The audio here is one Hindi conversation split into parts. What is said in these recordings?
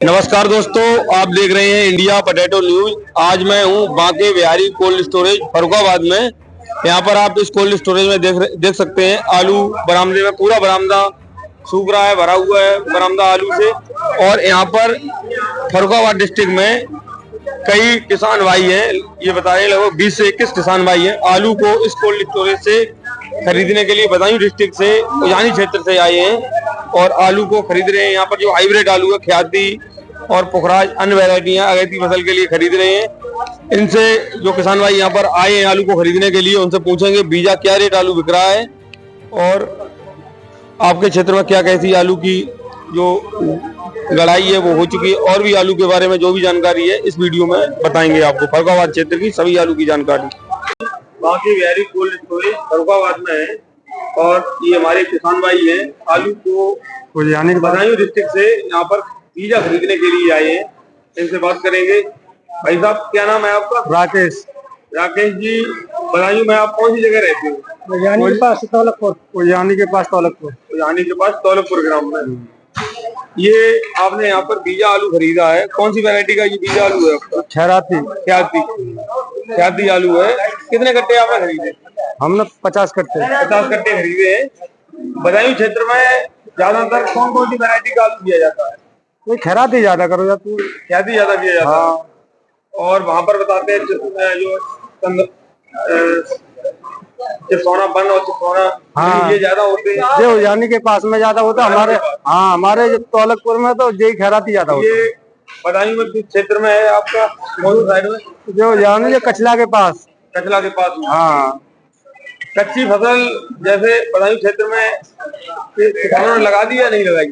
नमस्कार दोस्तों, आप देख रहे हैं इंडिया पोटैटो न्यूज। आज मैं हूं बांके बिहारी कोल्ड स्टोरेज फर्रुखाबाद में। यहां पर आप इस कोल्ड स्टोरेज में देख सकते हैं आलू बरामदे में पूरा बरामदा सूख रहा है, भरा हुआ है बरामदा आलू से। और यहां पर फर्रुखाबाद डिस्ट्रिक्ट में कई किसान भाई हैं, ये बताए लगभग 20 से 21 किसान भाई हैं आलू को इस कोल्ड स्टोरेज से खरीदने के लिए बदायूं डिस्ट्रिक्ट से उजानी क्षेत्र से आए हैं और आलू को खरीद रहे हैं। यहाँ पर जो हाइब्रिड आलू है, ख्याति और पुखराज, अन्य वैरायटियां अगैती फसल के लिए खरीद रहे हैं। इनसे जो किसान भाई यहाँ पर आए हैं आलू को खरीदने के लिए, उनसे पूछेंगे बीजा क्या रेट आलू बिक रहा है और आपके क्षेत्र में क्या कैसी आलू की जो लड़ाई है वो हो चुकी है, और भी आलू के बारे में जो भी जानकारी है इस वीडियो में बताएंगे आपको। फर्रुखाबाद क्षेत्र की सभी आलू की जानकारी बांके बिहारी कोल्ड स्टोरेज फर्रुखाबाद में है और ये हमारे किसान भाई हैं आलू को बदायूं डिस्ट्रिक्ट से यहाँ पर बीजा खरीदने के लिए आए हैं। इनसे बात करेंगे। भाई साहब, क्या नाम है आपका? राकेश। राकेश जी, बदायूं में आप कौन सी जगह रहते हो? उजानी के पास तौलकपुर। उजानी के पास तौलकपुर। उजानी के पास तौलकपुर ग्राम में। ये आपने यहाँ पर बीजा आलू खरीदा है, कौन सी वैरायटी का ये बीजा आलू है आपका? ख्याति आलू है। कितने कट्टे आपने खरीदे? हमने 50 कट्टे 50 कट्टे खरीदे हैं। बदायूं क्षेत्र में ज्यादातर कौन कौन सी वैरायटी का आलू किया जाता है? कोई खैराती ज्यादा करो या तू ख्याति ज्यादा किया जाता है। हाँ। और वहाँ पर बताते हैं जो चिपसौना बन और चिपसौना, हाँ, ये ज्यादा होते हैं। ये उजानी के पास में ज्यादा होता है हमारे। हाँ, हमारे जो तौलकपुर में तो यही खैराती ज्यादा होता है। ये बदायूं में किस क्षेत्र में है आपका? मौजूद साइड में जो उजानी जो कचला के पास। कचला के पास में। हाँ। कच्ची फसल जैसे बदायूं क्षेत्र में किसानों ने लगा दी या नहीं लगाई?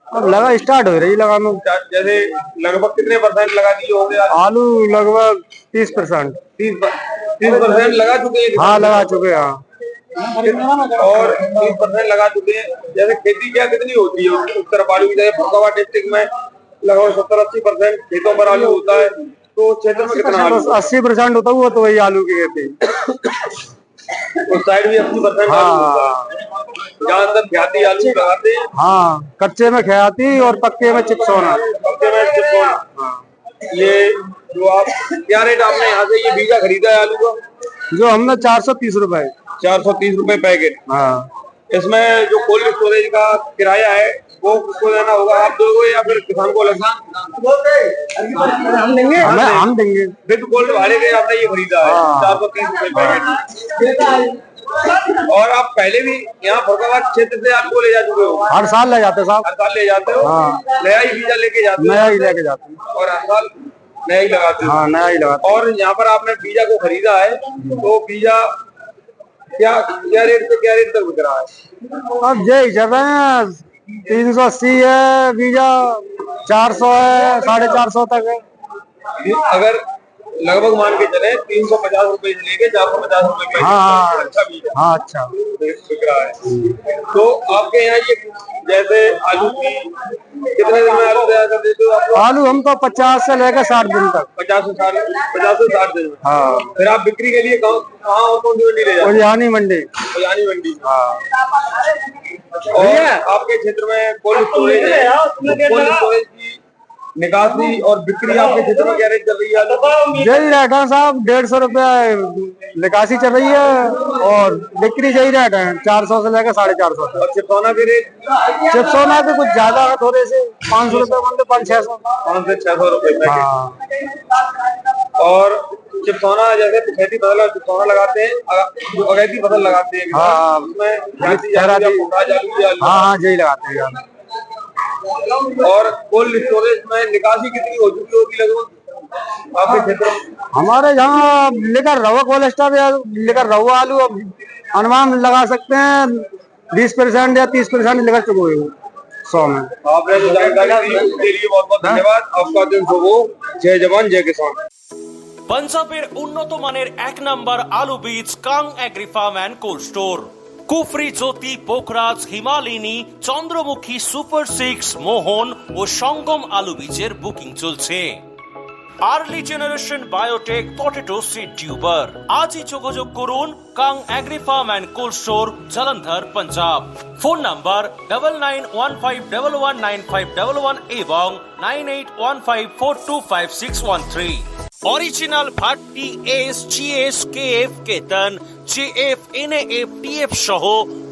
अब लगा स्टार्ट हो रही लगाना। जैसे लगभग कितने परसेंट लगा दिए होंगे? आलू लगभग 30%। 30% लगा चुके हैं? हाँ, लगा चुके हैं। हाँ। और 30% लगा चुके हैं। जैसे खेती क्या कितनी होती है उस तरफ आलू की? जैसे फर्रुखाबाद डिस्ट्रिक्ट में लगभग 70-80% खेतों पर आलू होता है, तो क्षेत्र में कितना? 80% होता हुआ तो वही आलू की खेती। उस साइड भी 80% आलू होता है। ज्यादातर ख्याति आलू लगाते हैं। हाँ, कच्चे में ख्याति और पक्के में चिपसौना। पक्के में चिपसौना। हाँ। ये जो आप क्या रेट आपने यहाँ से ये बीजा खरीदा है आलू का? जो हमने 430 रुपए। 430 रुपए पैकेट। हाँ। इसमें जो कोल्ड स्टोरेज का किराया है वो किसको देना होगा? आप दोगे या फिर किसान को लगना? हम देंगे। विद कोल्ड भाड़े के आपने ये खरीदा है। 430 रुपए पैकेट। और आप पहले भी यहाँ फर्रुखाबाद क्षेत्र से आलू को ले जा चुके हो? हर साल ले जाते साहब। हर साल ले जाते हो? हाँ। नया ही बीजा लेके जाते हो? नया ही लेके जाते हैं और हर साल नया ही लगाते हो? हाँ, नया ही लगाते हैं। और यहाँ पर आपने बीजा को खरीदा है, तो बीजा क्या रेट से क्या रेट तक बिक रहा है? अब यही चल रहे हैं। 380 है बीजा, 400 है, 450 तक है। अगर लगभग मान के चले 350 रुपए से लेके 450 रुपए का। हाँ। अच्छा बीजा। हाँ, अच्छा बिक रहा है। तो आपके यहाँ ये जैसे आलू की कितने दिन में आलू तैयार कर देते हो आप? आलू हम तो 50 से लेकर 60 दिन तक। 50 से 60 दिन में। हाँ। फिर आप बिक्री के लिए कहाँ और कौन सी मंडी ले जाते? उजानी मंडी। उजानी मंडी। हाँ। और आपके क्षेत्र में कोल्ड स्टोरेज है, कोल्ड स्टोरेज की निकासी और बिक्री आपके क्षेत्र में क्या रेट चल रही है? यही रेट है साहब, 150 रुपया निकासी चल रही है और बिक्री यही रेट है 400 से लेकर 450 तक। और चिपसौना के रेट? चिपसौना के कुछ ज्यादा है, थोड़े से 500 रुपए बनते, 500-600। 500 से 600 रुपए। हाँ। और चिपसौना जैसे खेती फसल चिपसौना लगाते हैं, जो अगैती फसल लगाते हैं हाँ, उसमें हाँ, यही लगाते हैं। और कोल्ड स्टोरेज में निकासी कितनी हो चुकी होगी लगभग आपके क्षेत्र में? हमारे यहाँ लेकर रहुआ कोल्ड स्टोर या लेकर रहुआ आलू अनुमान लगा सकते हैं 20% या 30% लेकर चुके हुए 100 में। आपने जो जानकारी दी उसके लिए बहुत बहुत धन्यवाद। आपका दिन शुभ हो। जय जवान जय किसान। পাঞ্জাবের উন্নত মানের এক নাম্বার আলু বীজ Kang agri farm and cold store. Kufri Jyoti, পোখরাজ, Himalini, Chandramukhi, super 6, মোহন ও সঙ্গম আলু বীজের বুকিং চলছে। Early generation biotech potato seed tuber. আজই যোগাযোগ করুন Kang agri farm and cold store, Jalandhar, Punjab. Phone number 9915119511 এবং 9815425613। Original Bhatti S, GS, KF, Ketan, JF, NAF, TF সহ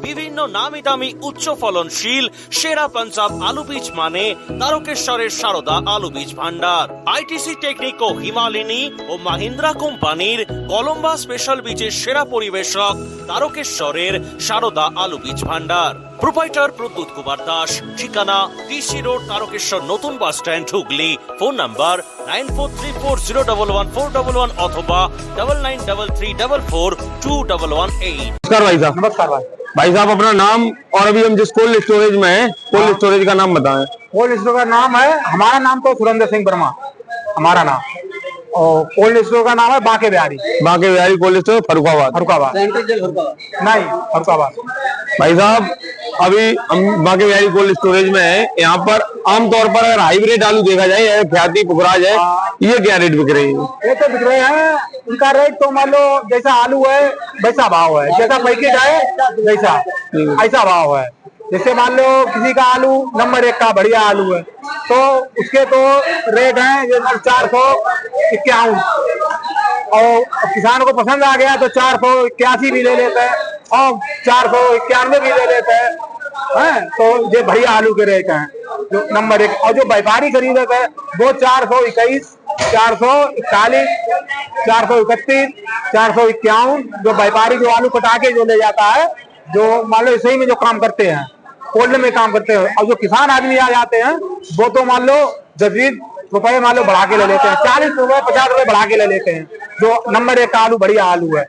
বিভিন্ন নামি দামি উচ্চ ফলনশীল সেরা পাঞ্জাব আলু বীজ মানে তারকেশ্বরের সারদা আলু বীজ ভান্ডার। আইটিসি টেকনিক ও হিমালিনী ও মাহিন্দ্রা কোম্পানির কলম্বা স্পেশাল বীজের সেরা পরিবেশক তারকেশ্বরের সারদা আলু বীজ ভান্ডার। প্রোপাইটার প্রদ্যুৎ কুমার দাস। ঠিকানা টিসি রোড, তারকেশ্বর নতুন bus stand, Hooghly. Phone number 9434011411 অথবা 9933442118। नमस्कार भाई साहब। नमस्कार भाई। भाई साहब अपना नाम और अभी हम जिस कोल्ड स्टोरेज में है, कोल्ड स्टोरेज का नाम बताएं। कोल्ड स्टोर का नाम है, हमारा नाम तो सुरेंद्र सिंह वर्मा, हमारा नाम। और कोल्ड स्टोर का नाम है बांके बिहारी, बांके बिहारी कोल्ड स्टोर, फरुखाबाद। फरुखाबाद नहीं, फरुखाबाद। भाई साहब अभी हम बांके बिहारी कोल्ड स्टोरेज में है। यहाँ पर आमतौर पर अगर हाइब्रिड आलू देखा जाए, ख्याति पुखराज है, ये क्या रेट बिक रही है? ये तो बिक रहे हैं, उनका रेट तो मान लो जैसा आलू है वैसा भाव है, जैसा पैकेट है वैसा ऐसा भाव है। जैसे मान लो किसी का आलू नंबर 1 का बढ़िया आलू है तो उसके तो रेट है 451, और किसान को पसंद आ गया तो 481 भी ले लेते हैं और 491 भी ले लेते हैं। तो ये बढ़िया आलू के रेट हैं जो नंबर 1। और जो व्यापारी खरीदते हैं वो 421, 441, 431, 451, जो व्यापारी जो आलू कटा के जो ले जाता है, जो मान लो सही में जो काम करते हैं, कोल्ड में काम करते हैं। और जो किसान आदमी आ जाते हैं वो तो मान लो 10-20 रुपए मान लो बढ़ा के ले लेते हैं, 40 रुपए 50 रुपए बढ़ा के ले लेते हैं। जो नंबर 1 का आलू बढ़िया आलू है,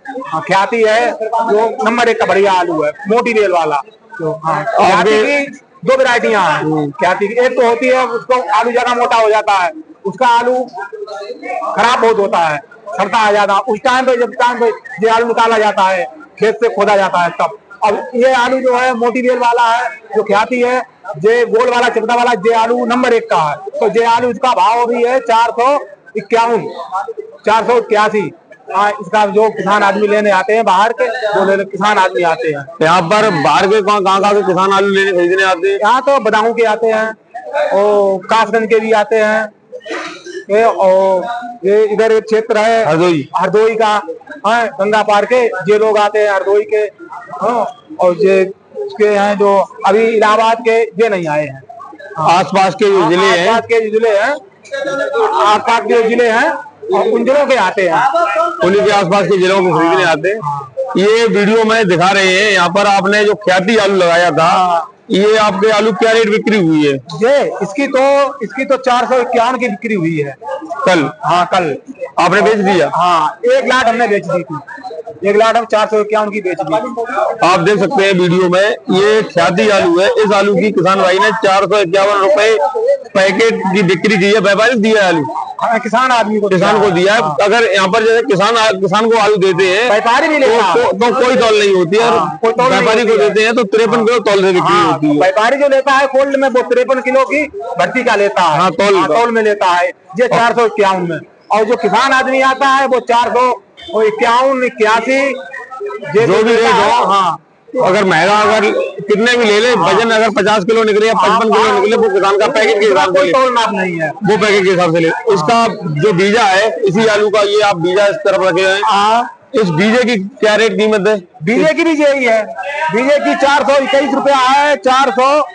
ख्याति है जो नंबर 1 का बढ़िया आलू है, मोटी बेल वाला। तो ख्याति की 2 वैरायटियां हैं। ख्याति की एक तो होती है उसको आलू ज्यादा मोटा हो जाता है, उसका आलू खराब बहुत होता है, सड़ता आ जाता है। उस टाइम पे जब ये आलू निकाला जाता है, खेत से खोदा जाता है तब। अब ये आलू जो है मोटी बेल वाला है, जो ख्याति है, ये गोल वाला चिपटा वाला ये आलू नंबर 1 का है। तो ये आलू इसका भाव भी है 451, 481। इसका जो किसान आदमी लेने आते हैं बाहर के, जो किसान आदमी आते हैं यहाँ पर बाहर के कहाँ के किसान आलू लेने खरीदने आते हैं? यहाँ तो बदाऊं के आते हैं और कासगंज के भी आते हैं। और ये इधर एक क्षेत्र है हरदोई का, गंगा पार के ये लोग आते हैं हरदोई के। और ये के हैं जो अभी इलाहाबाद के ये नहीं आए हैं। आसपास के जो जिले हैं, आसपास के जिले हैं और उन जिलों के आते हैं, उन्हीं के आसपास के जिलों को खरीदने आते हैं। ये वीडियो में दिखा रहे हैं, यहाँ पर आपने जो ख्याति आलू लगाया था, ये आपके आलू क्या रेट बिक्री हुई है? ये इसकी तो 451 की बिक्री हुई है कल। हाँ कल आपने बेच दिया? हाँ 1 लाख हमने बेच दी थी, 1 लाख हम 451 की बेच दी। आप देख सकते हैं वीडियो में, ये ख्याति आलू है। इस आलू की किसान भाई ने 451 रुपए पैकेट की बिक्री की है। व्यापारी दिया है आलू, किसान आदमी को, किसान को दिया है। अगर यहाँ पर जैसे किसान को आलू देते हैं, व्यापारी भी लेता है तो कोई तौल नहीं होती है, और व्यापारी को देते हैं तो 53 किलो तौल से बिक्री होती है। व्यापारी जो लेता है कोल्ड में वो 53 किलो की भर्ती का लेता है, तौल में लेता है, ये 451 में। और जो किसान आदमी आता है वो 451, 81 जो भी रेट हो। हाँ अगर महंगा अगर कितने भी ले ले, वजन अगर 50 किलो निकले या 55 किलो निकले, वो किसान का पैकेट के हिसाब से तौल नाप नहीं है, वो पैकेट के हिसाब से ले। इसका जो बीजा है, इसी आलू का ये आप बीजा इस तरफ रखे हैं, इस बीजे की क्या रेट कीमत है? बीजे की भी यही है, बीजे की 421 रुपया है, 400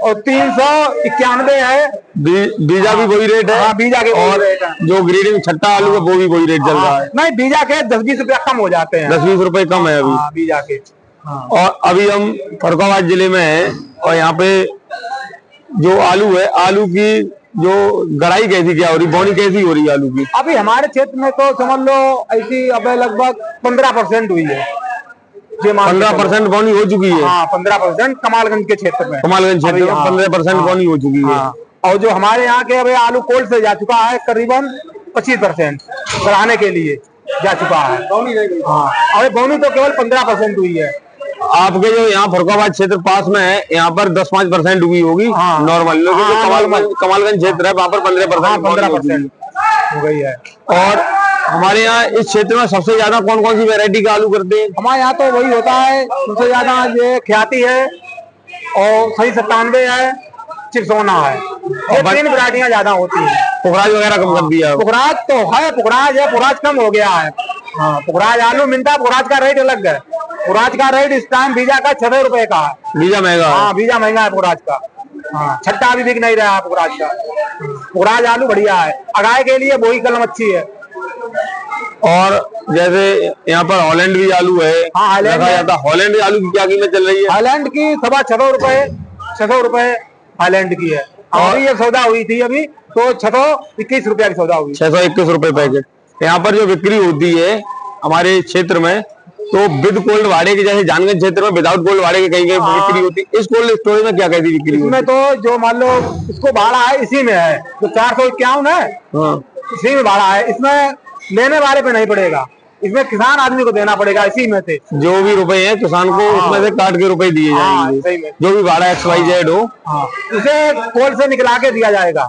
और 391 है। बीजा भी वही रेट है? हाँ बीजा के और रेट है। जो ग्रेडिंग छट्टा आलू है वो भी वही रेट चल रहा है? नहीं बीजा के 10-20 रुपया कम हो जाते हैं, 10-20 रुपए कम है अभी बीजा के। और अभी हम फरुखाबाद जिले में हैं और यहाँ पे जो आलू है, आलू की जो गड़ाई कैसी क्या हो रही, बोनी कैसी हो रही है आलू की? अभी हमारे क्षेत्र में तो समझ लो ऐसी अब लगभग 15% हुई है, 15% बोनी हो चुकी है। हाँ 15% कमालगंज के क्षेत्र में, कमालगंज क्षेत्र में 15% बोनी हो चुकी है। और जो हमारे यहाँ के अभी आलू कोल्ड से जा चुका है करीबन 25% बढ़ाने के लिए जा चुका है। हाँ अभी बोनी तो केवल 15% हुई है। आपके जो यहाँ फरुखाबाद क्षेत्र पास में है, यहाँ पर 10-5% हुई होगी नॉर्मल। कमालगंज क्षेत्र है, वहाँ पर 15%। हो गई है। और हमारे यहाँ इस क्षेत्र में सबसे ज्यादा कौन कौन सी वैरायटी का आलू करते हैं? हमारे यहाँ तो वही होता है सबसे ज्यादा, ये ख्याति है और सही 97 है, चिरसोना है, ये 3 वैरायटियां ज्यादा होती है। पुखराज वगैरह कम कर दिया? पुखराज तो है, पुखराज कम हो गया है। हाँ, पुखराज आलू मिलता है, पुखराज का रेट अलग है। पुखराज का रेट इस टाइम बीजा का 6 रुपए का है। बीजा महंगा? हाँ, बीजा महंगा है पुखराज का। हाँ, छट्टा भी बिक नहीं रहा है पुखराज का। पुखराज आलू बढ़िया है, अगाए के लिए वही कलम अच्छी है। और जैसे यहाँ पर हॉलैंड भी आलू है, हाँ, हॉलैंड रखा जाता। हॉलैंड आलू की क्या कीमत चल रही है? हॉलैंड की 600 रुपए हॉलैंड की है। और ये सौदा हुई थी अभी तो 621 रुपया की सौदा हुई। 621 रुपए पैकेट। यहाँ पर जो बिक्री होती है हमारे क्षेत्र में, तो विद कोल्ड भाड़े के, जैसे जानगंज क्षेत्र में विदाउट कोल्ड भाड़े के कहीं कहीं बिक्री होती है, इस कोल्ड स्टोरेज में क्या कहती बिक्री होती है? इसमें तो जो मान लो इसको भाड़ा है इसी में है, जो 451 है, हाँ, इसी में भाड़ा है। इसमें लेने वाले पे नहीं पड़ेगा, इसमें किसान आदमी को देना पड़ेगा इसी में से। जो भी रुपए हैं किसान को उसमें से काट के रुपए दिए जाएंगे, सही में। जो भी भाड़ा XYZ हो। हाँ, उसे कोल से निकला के दिया जाएगा।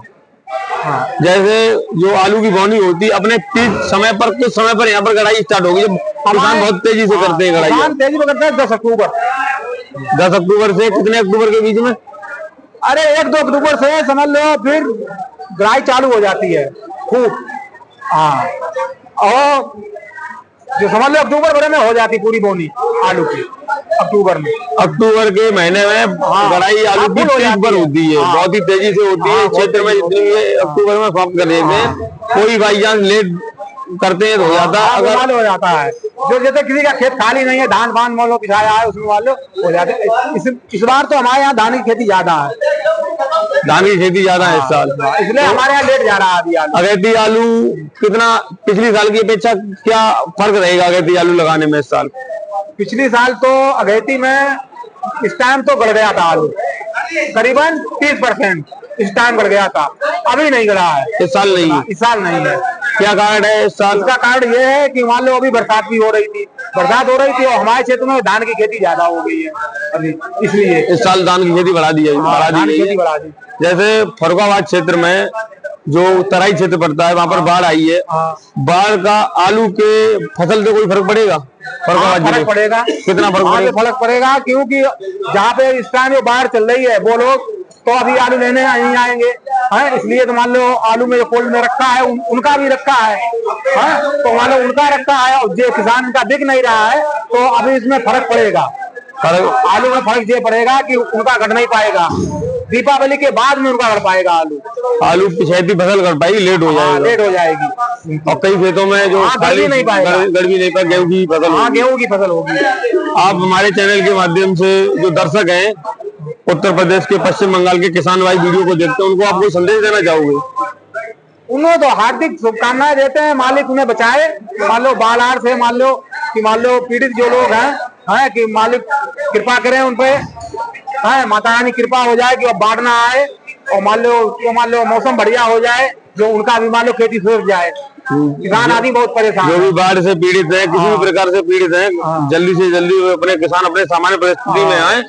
हाँ, जैसे जो आलू की बोनी होती है अपने पीक समय पर, कुछ समय पर यहाँ पर कढ़ाई स्टार्ट होगी, जब किसान बहुत तेजी से करते हैं कढ़ाई। किसान तेजी में करते हैं 10 अक्टूबर। 10 अक्टूबर से कितने अक्टूबर के बीच में? अरे 1-2 अक्टूबर से समझ लो, फिर ग्राई चालू हो जाती है खूब। हाँ, और जो समझ लो अक्टूबर भरे में हो जाती पूरी बोनी आलू की। अक्टूबर के महीने में कढ़ाई आलू की पीक पर होती है, बहुत ही तेजी से होती है। क्षेत्र में जितनी अक्टूबर में समाप्त कर देते हैं, कोई बाई चांस लेट करते हैं तो हो जाता है, अगर हो जाता है। जो जैसे किसी का खेत खाली नहीं है, धान फान मान लो पिछाया है, उसमें मान लो हो जाते हैं। इस बार तो हमारे यहाँ धान की खेती ज्यादा है। धान की खेती ज्यादा है इस साल, इसलिए हमारे यहाँ लेट जा रहा है अभी आलू। अगेती आलू कितना पिछली साल की अपेक्षा क्या फर्क रहेगा अगेती आलू लगाने में इस साल? पिछली साल तो अगेती में इस टाइम तो गड़ गया था आलू, करीबन 30% इस टाइम गड़ गया था, अभी नहीं गड़ा है। इस साल नहीं है? इस साल नहीं है। क्या कारण है इस साल? इसका कारण ये है कि मान लो अभी बरसात भी हो रही थी, और हमारे क्षेत्र में धान की खेती ज्यादा हो गई है अभी, इसलिए इस साल धान की खेती बढ़ा दी है। जैसे फर्रुखाबाद क्षेत्र में जो तराई क्षेत्र पड़ता है, वहाँ पर बाढ़ आई है, बाढ़ का आलू के फसल से कोई फर्क पड़ेगा? फर्क पड़ेगा। कितना फर्क पड़ेगा? क्योंकि जहाँ पे इस टाइम जो बाढ़ चल रही है वो लोग तो अभी आलू लेने नहीं आएंगे, इसलिए तो मान लो आलू में जो कोल्ड में रखा है उनका भी रखा है, तो मान लो उनका रखा है और जो किसान का बिक नहीं रहा है, तो अभी इसमें फर्क पड़ेगा। आलू में फर्क ये पड़ेगा कि उनका घट नहीं पाएगा, दीपावली के बाद में उनका घट पाएगा आलू पिछैती फसल घट पाएगी, लेट हो जाएगी। और कई खेतों में जो गड़ नहीं पाएगा, गेहूं की फसल, गेहूं की फसल होगी। आप हमारे चैनल के माध्यम से जो दर्शक हैं उत्तर प्रदेश के, पश्चिम बंगाल के किसान भाई वीडियो को देखते हैं, उनको आप कोई संदेश देना चाहोगे? उन्हें तो हार्दिक शुभकामनाएं देते हैं, मालिक उन्हें बचाए। मान लो बाढ़ से मान लो पीड़ित जो लोग हैं कि मालिक कृपा करें उन पे, माता रानी कृपा हो जाए कि बाढ़ ना आए, और मान लो मौसम बढ़िया हो जाए, जो उनका भी मान लो खेती सूख जाए। किसान आदि बहुत परेशान, जो भी बाढ़ से पीड़ित है, किसी भी प्रकार से पीड़ित है, जल्दी से जल्दी अपने किसान अपने सामान्य परिस्थिति में आए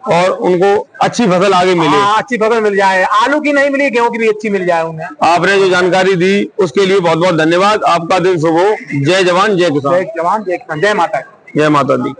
और उनको अच्छी फसल आगे मिले। अच्छी फसल मिल जाए, आलू की नहीं मिली, गेहूं की भी अच्छी मिल जाए उन्हें। आपने जो जानकारी दी उसके लिए बहुत बहुत धन्यवाद। आपका दिन शुभ हो। जय जवान जय किसान। जय जवान जय किसान। जय माता। जय माता दी।